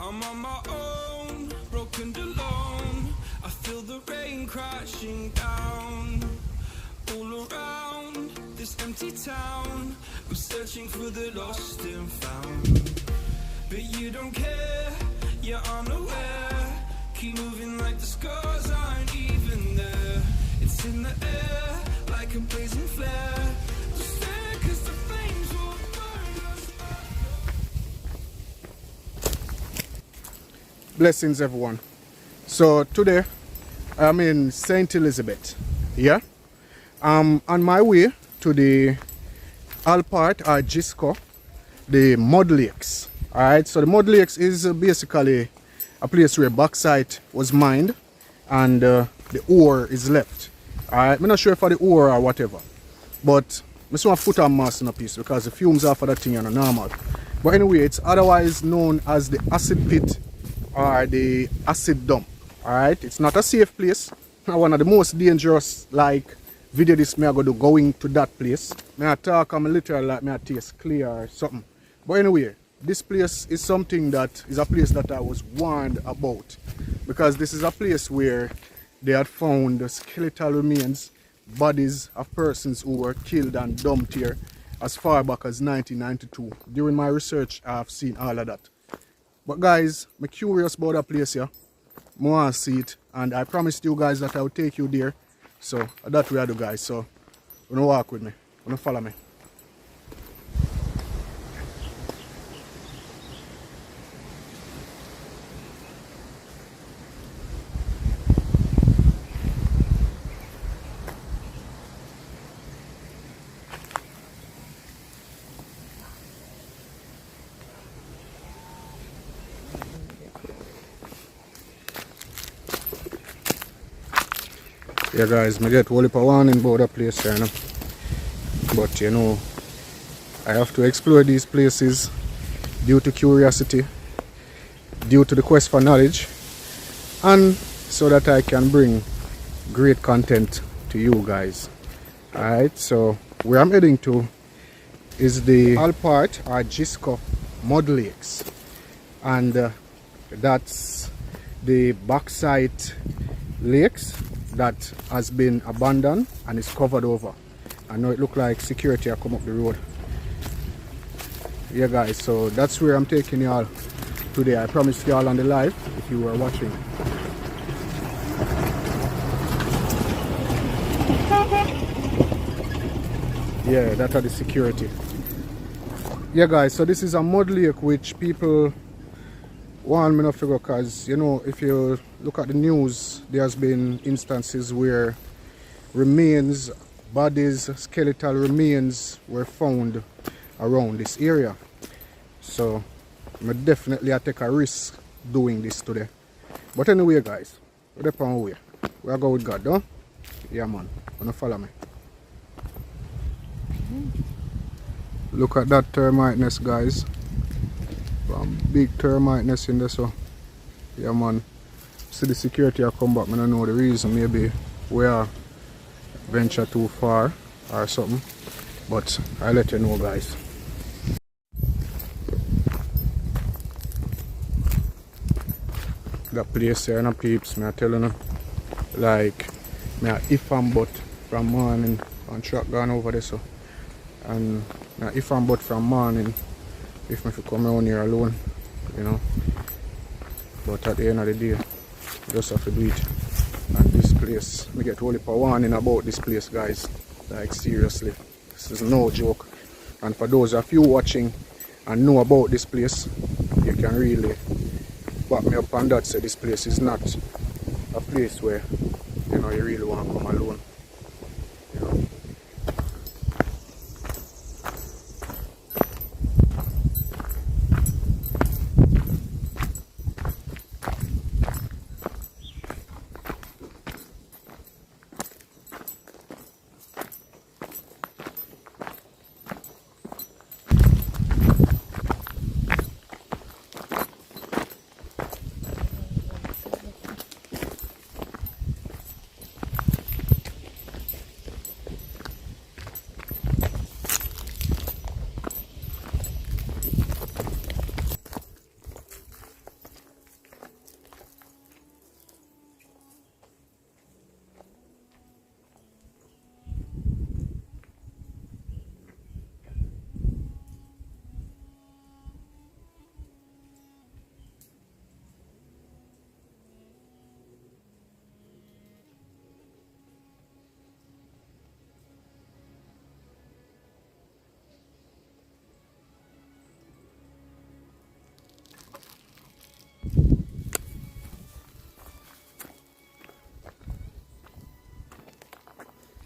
I'm on my own, broken alone. I feel the rain crashing down all around this empty town. I'm searching for the lost and found, but you don't care, you're unaware. Keep moving like the scars aren't even there. It's in the air like a blazing flare. Just stare 'cause the flames will burn us up. Blessings everyone. So today I'm in St. Elizabeth. Yeah. I'm on my way to the Alpart or Gisco, the Mudlakes. Alright, so the Mudlakes is basically a place where bauxite was mined and the ore is left. Alright, I'm not sure for the ore or whatever, but I just want to put a mass in a piece because the fumes after that thing are not normal. But anyway, it's otherwise known as the acid pit or the acid dump. Alright, it's not a safe place. One of the most dangerous like video this me I go to going to that place. Me I talk, I'm literally like me I taste clear or something. But anyway, this place is something that is a place that I was warned about, because this is a place where they had found the skeletal remains, bodies of persons who were killed and dumped here as far back as 1992. During my research, I have seen all of that. But guys, I'm curious about that place here. I want to see it, and I promised you guys that I would take you there. So that's what I do, guys. So you wanna walk with me, you wanna follow me. Yeah guys, I get whole heap of warning about that place here now. But you know, I have to explore these places due to curiosity, due to the quest for knowledge, and so that I can bring great content to you guys. Alright, so where I'm heading to is the Alpart or Gisco Mudlakes, and that's the bauxite lakes that has been abandoned and is covered over. I know it look like security are come up the road. Yeah guys, so that's where I'm taking y'all today. I promised y'all on the live if you were watching. Yeah, that are the security. Yeah guys, so this is a mud lake which people want me to figure, because you know, if you look at the news, there's been instances where remains, bodies, skeletal remains were found around this area. So I definitely take a risk doing this today. But anyway guys, we're up on way. We're going with God, though. Yeah man, wanna follow me. Look at that termite nest guys. Some big termite nest in there, so yeah man. See the security I come back, I don't know the reason, maybe we are venture too far or something, but I'll let you know guys. That place here, no peeps, I tell you, like me if I'm but from morning on truck gone over there, so and if I'm but from morning if I come around here alone, you know. But at the end of the day, I just have to do it. And this place, I get whole heap of warning about this place guys. Like seriously, this is no joke. And for those of you watching and know about this place, you can really back me up on that, say this place is not a place where, you know, you really want to come alone. You know.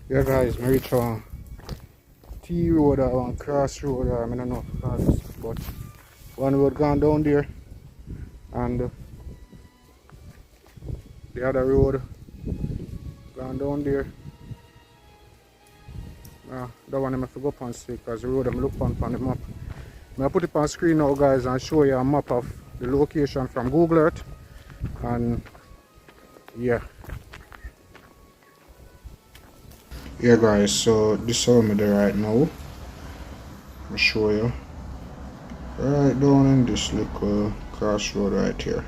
Yeah guys, I reach on T road or one cross road or I don't know but one road gone down there and the other road gone down there. That one I have to go up and see because the road I'm look on the map. I put it on screen now guys and show you a map of the location from Google Earth and yeah. Yeah guys, so this is how I'm there right now. I'll show you. Right down in this little crossroad right here.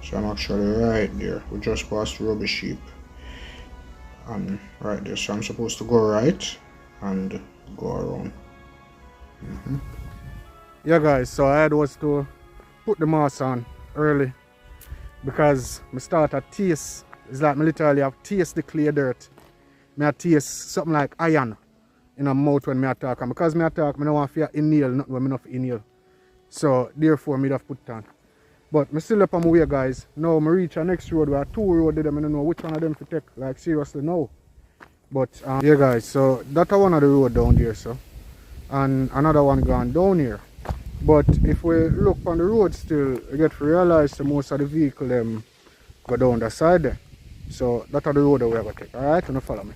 So I'm actually right there. We just passed the rubbish heap. And right there. So I'm supposed to go right and go around. Yeah guys, so I had was to put the mask on early because I start to taste. It's like me literally have taste the clear dirt. I taste something like iron in my mouth when I talk. And because I talk, I don't want to inhale nothing when I don't inhale. So therefore I have put it on. But I still up on my way guys. Now I reach the next road where 2 roads there. I don't know which one of them to take. Like seriously now. But yeah guys, so that's one of the road down there so. And another one gone down here. But if we look on the road still, we get to realize that most of the vehicle go down the side there. So that's the road that we have to take. Alright, you follow me.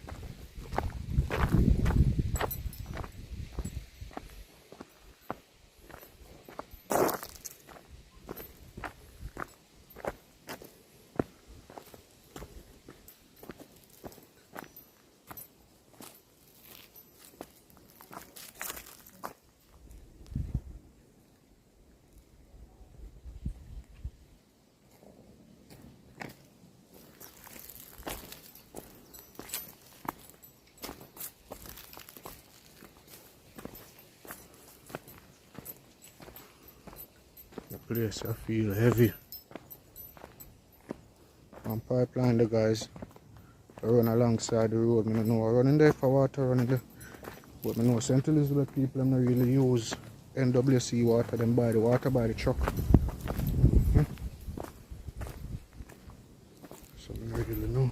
The place I feel heavy. One pipeline the guys. I run alongside the road. I don't know I running there for water running there. But I know St. Elizabeth people don't really use NWC water, them buy the water by the truck. So I don't really know.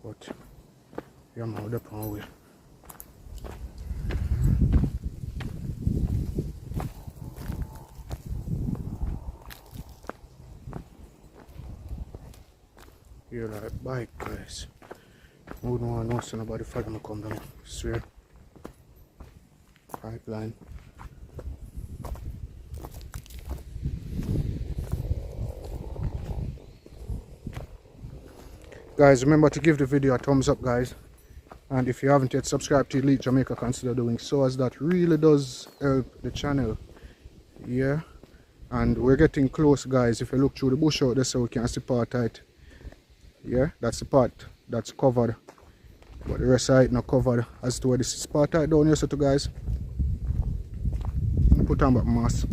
But yeah, I'm out up on way. You're like bike guys. I wouldn't want to know so nobody for them to come down. I swear. Pipeline. Guys, remember to give the video a thumbs up guys. And if you haven't yet subscribed to Elite Jamaica, consider doing so as that really does help the channel. Yeah. And we're getting close guys. If you look through the bush out there so we can see part of it. Yeah, that's the part that's covered. But the rest of it not covered as to where this is part right down here so to guys. Put on back mask.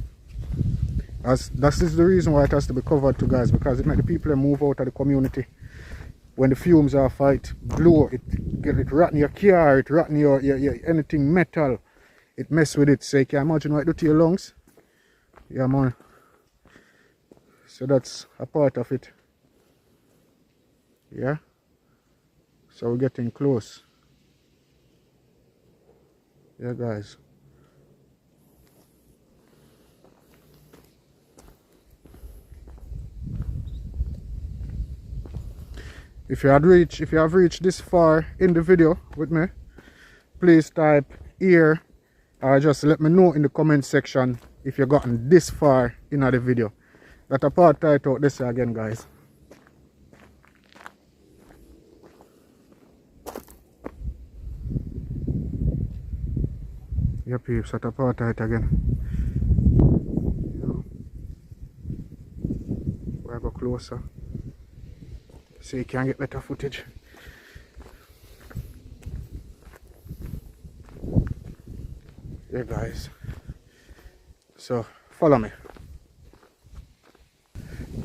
As that is the reason why it has to be covered to guys, because it make the people move out of the community. When the fumes are fight blow, it rotten your car, it rotten your anything metal. It mess with it. So you can imagine what it do to your lungs. Yeah man. So that's a part of it. Yeah. So we're getting close. Yeah guys. If you have reached this far in the video with me, please type here or just let me know in the comment section if you've gotten this far in the video. That apart right out this again guys. Yeah peeps, that apart right again. We'll go closer so you can get better footage. Yeah guys, so follow me.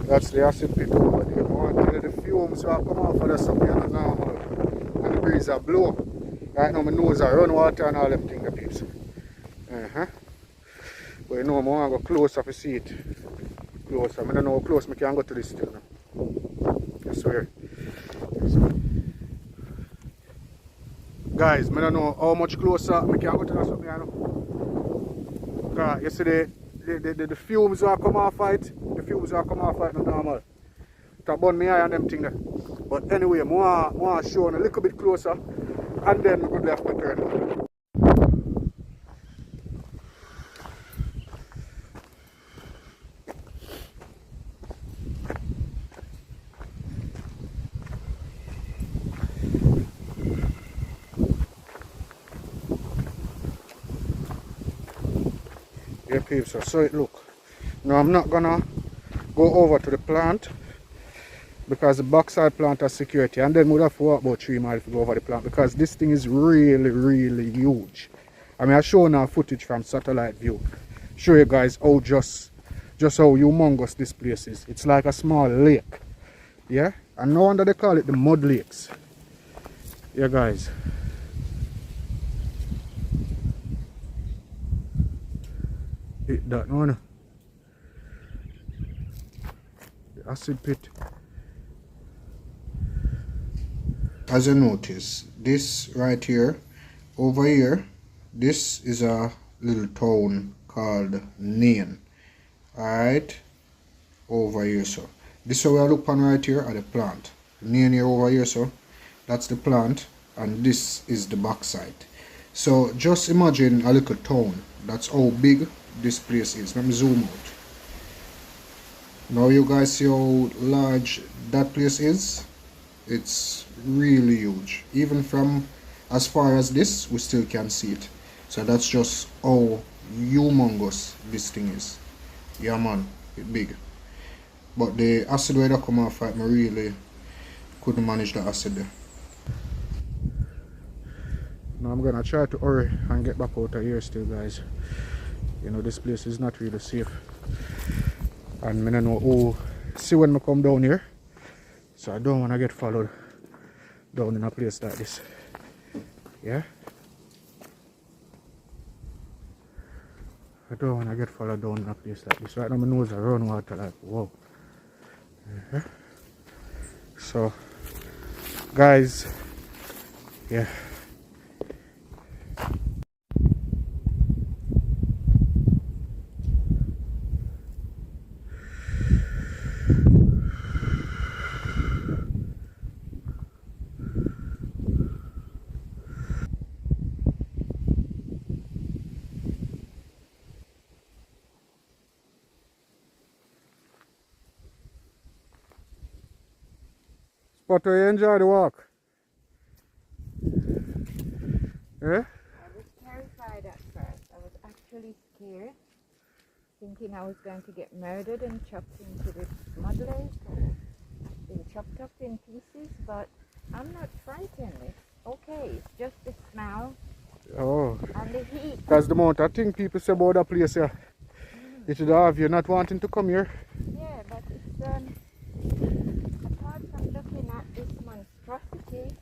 That's the acid pit over there. I want to tell you the fumes will come off of the something and normal and the breeze are blow. Right now my nose are run water and all them things peeps. But you know I want to go closer to see it. Closer. I don't know how close I can go to this still now. I swear. Guys, I don't know how much closer I can go to that something, I know. You see the fumes are come off it. The fumes are come off it not normal. To burn me eye and them thing there. But anyway, more show a little bit closer and then we could left to turn. Yeah, peeps, so it look. Now I'm not gonna go over to the plant because the bauxite plant has security, and then we'll have to walk about 3 miles to go over the plant because this thing is really huge. I mean, I show now footage from satellite view, show you guys how just how humongous this place is. It's like a small lake, yeah, and no wonder they call it the Mudlakes. Yeah, guys. Hit that one. The acid pit. As you notice, this right here, over here, this is a little town called Nain. Alright, over here, so this is where I look upon right here are the plant. Nain here over here, so that's the plant, and this is the bauxite. So just imagine a little town. That's how big this place is. Let me zoom out. Now you guys see how large that place is. It's really huge. Even from as far as this, we still can see it. So that's just how humongous this thing is. Yeah, man, it's big. But the acid where that come off, I really couldn't manage the acid there. Now I'm gonna try to hurry and get back out of here still, guys. You know, this place is not really safe, and I don't know who see when I come down here, so I don't want to get followed down in a place like this. Yeah, I don't want to get followed down in a place like this. Right now my nose is running water like wow. So guys, yeah, but do you enjoy the walk? Yeah? I was terrified at first. I was actually scared, thinking I was going to get murdered and chopped into this Mudlake or been chopped up in pieces, but I'm not frightened. It's okay. It's just the smell Oh, and the heat. that's the amount of thing people say about that place here. It should have you not wanting to come here. Yeah, but it's apart from looking at this monstrosity,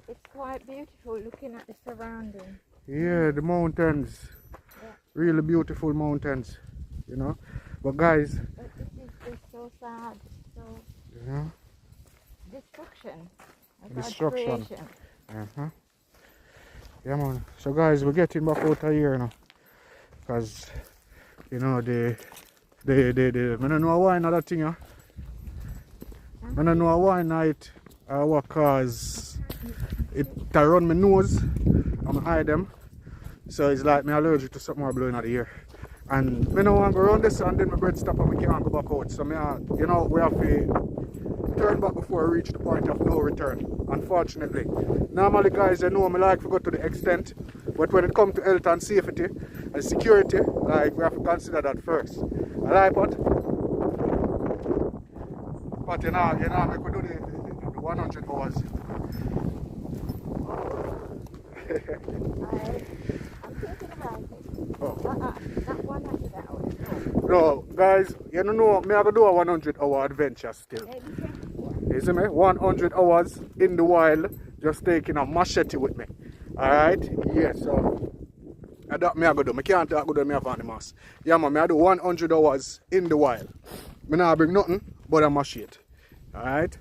it's quite beautiful looking at the surrounding. Yeah, the mountains. Yeah. Really beautiful mountains, you know. But guys, But this is just so sad. So you know, destruction. of Destruction. God's creation. yeah, man. So guys, we're getting back out of here now, because you know I don't know why another thing. I don't know why night what cause it run my nose and my eye them. So it's like me allergic to something more blowing out of the ear. And I don't want to go around this and then my breath stop and we can't go back out. So you know, we have to turn back before we reach the point of no return, unfortunately. Normally guys, you know me like to go to the extent, but when it comes to health and safety and security, like we have to consider that first. I like but you know, we could do the 100 hours. I'm thinking about it. Oh. Not 100 hours. No, guys, you don't know, me have to do a 100-hour adventure still. You see me? 100 hours in the wild, just taking a machete with me. Alright? Yeah, so that me I go do. I can't talk good when me have on the mask. Yeah, man, I do 100 hours in the wild. Me not bring nothing but a machete. Alright?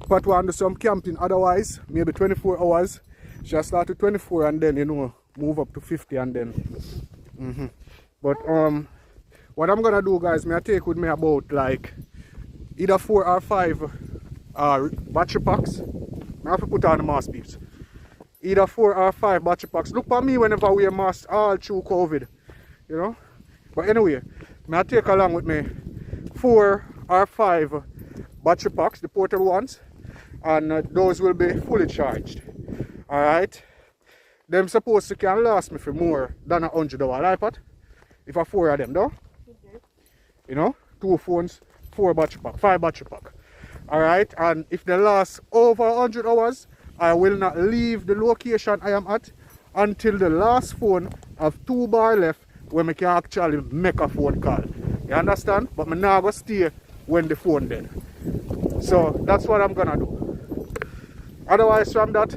Alpart want to do some camping, otherwise, maybe 24 hours. Just start with 24 and then, you know, move up to 50 and then. But what I'm gonna do, guys, I take with me about like either 4 or 5 battery packs. I have to put on the mask, peeps. Either 4 or 5 battery packs. Look for me whenever I wear masks all through COVID, you know. But anyway, I take along with me 4 or 5 battery packs, the portable ones, and those will be fully charged. Alright, them supposed to can last me for more than 100 hours, right, Pat? If I 4 of them, though. You know, 2 phones, 4 battery pack, 5 battery pack. Alright, and if they last over 100 hours, I will not leave the location I am at until the last phone have 2 bar left where I can actually make a phone call. You understand? But I'm not going to stay when the phone dead. So that's what I'm gonna do. Otherwise from that,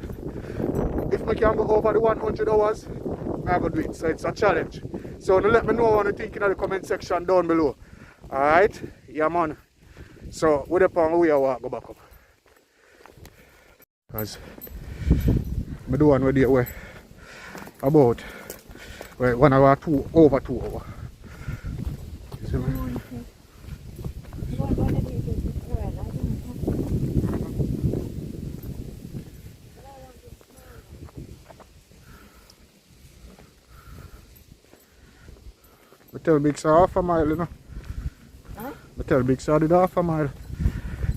if I can go over the 100 hours, I'm gonna do it. So it's a challenge. So let me know what you think in the comment section down below. Alright? Yeah, man. So with the pan we walk go back up. Because I do one with the way about 1 hour, over 2 hours. You see me? I tell Big Sir half a mile, you know. Huh? I tell Big Sir did half a mile.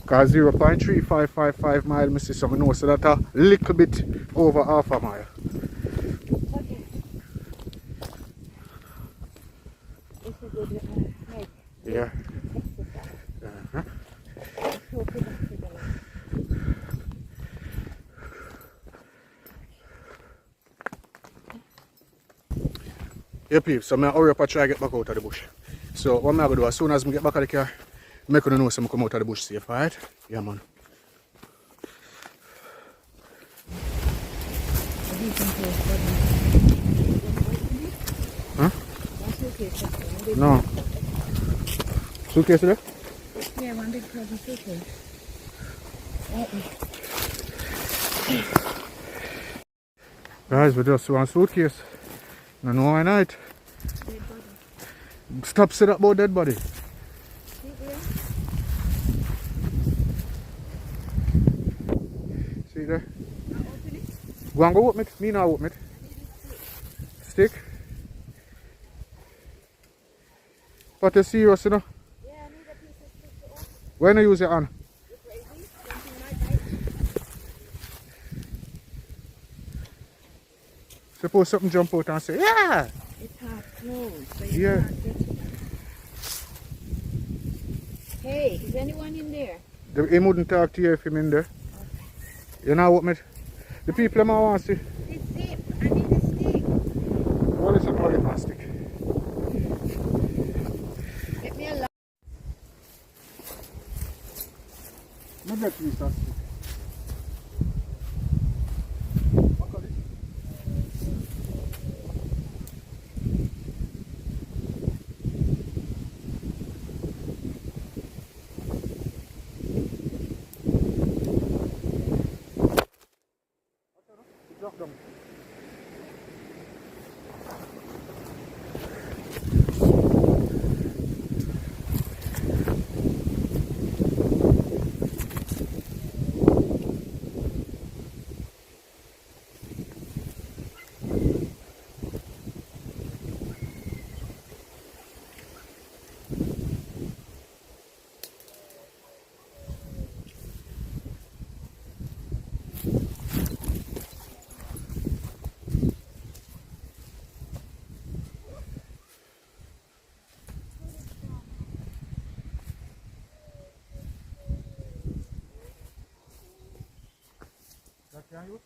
Because 0.3555 mile, I see some know so that a little bit over half a mile. Okay. This is a good hike. Yeah. Exercise. Let's hope we don't forget it. Yeah, peeps, so I'm going to hurry up and try to get back out of the bush. So what I'm going to do, as soon as I get back out of the car, make you know so I come out of the bush safe, alright? Yeah, man. Huh? No. Suitcase there? Yeah, one big heavy suitcase. Guys, we just one suitcase. No, no, why not? Stop saying that about dead body. See there? Go and go open it. Me now open it. Stick. But you're serious, you know? Yeah, I need a piece of stick to open. When you use your hand? You crazy? Something might bite. Suppose something jump out and say, yeah! It's half closed, so you Yeah. can't get it. Hey, is anyone in there? He wouldn't talk to you if him in there. Okay. You know what, mate? The people I want to see. It's zip. I need a stick. What is a polymer stick? Get me a lot. Not that piece of stick. Drop down. That can you?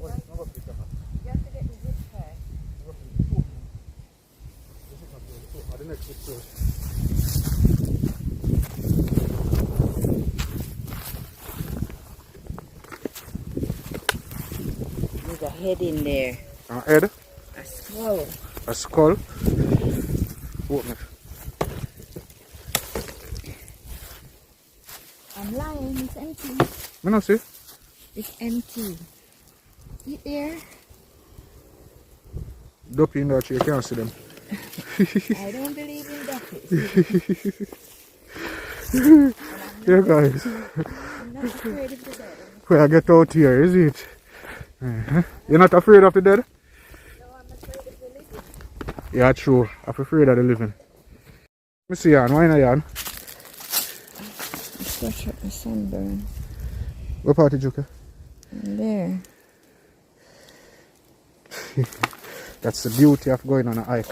Oi, não vou ficar. You have to get the zip first. The next bit first. There's a head in there. Head? A scroll. a skull. Open it. I'm lying, it's empty. I don't see. It's empty. Eat there. Duppy in that tree, you can't see them. I don't believe in duckies. Yeah, guys. I'm not afraid of the dead. When I get out here, is it? You're not afraid of the dead? No, I'm afraid of the living. Yeah, true. I'm afraid of the living. Let me see, Jan. Why not, Jan? Scratch up my sunburn. What part did you get? There. That's the beauty of going on a hike.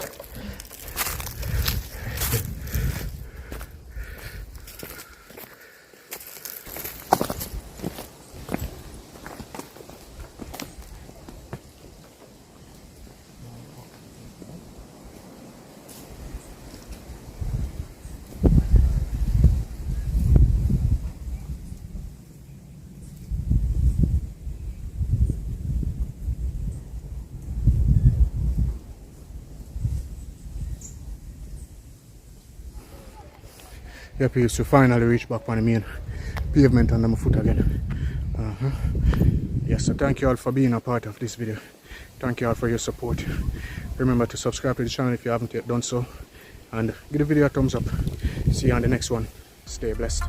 Yep, we used to finally reach back on the main pavement under my foot again. Yes, so thank you all for being a part of this video. Thank you all for your support. Remember to subscribe to the channel if you haven't yet done so. And give the video a thumbs up. See you on the next one. Stay blessed.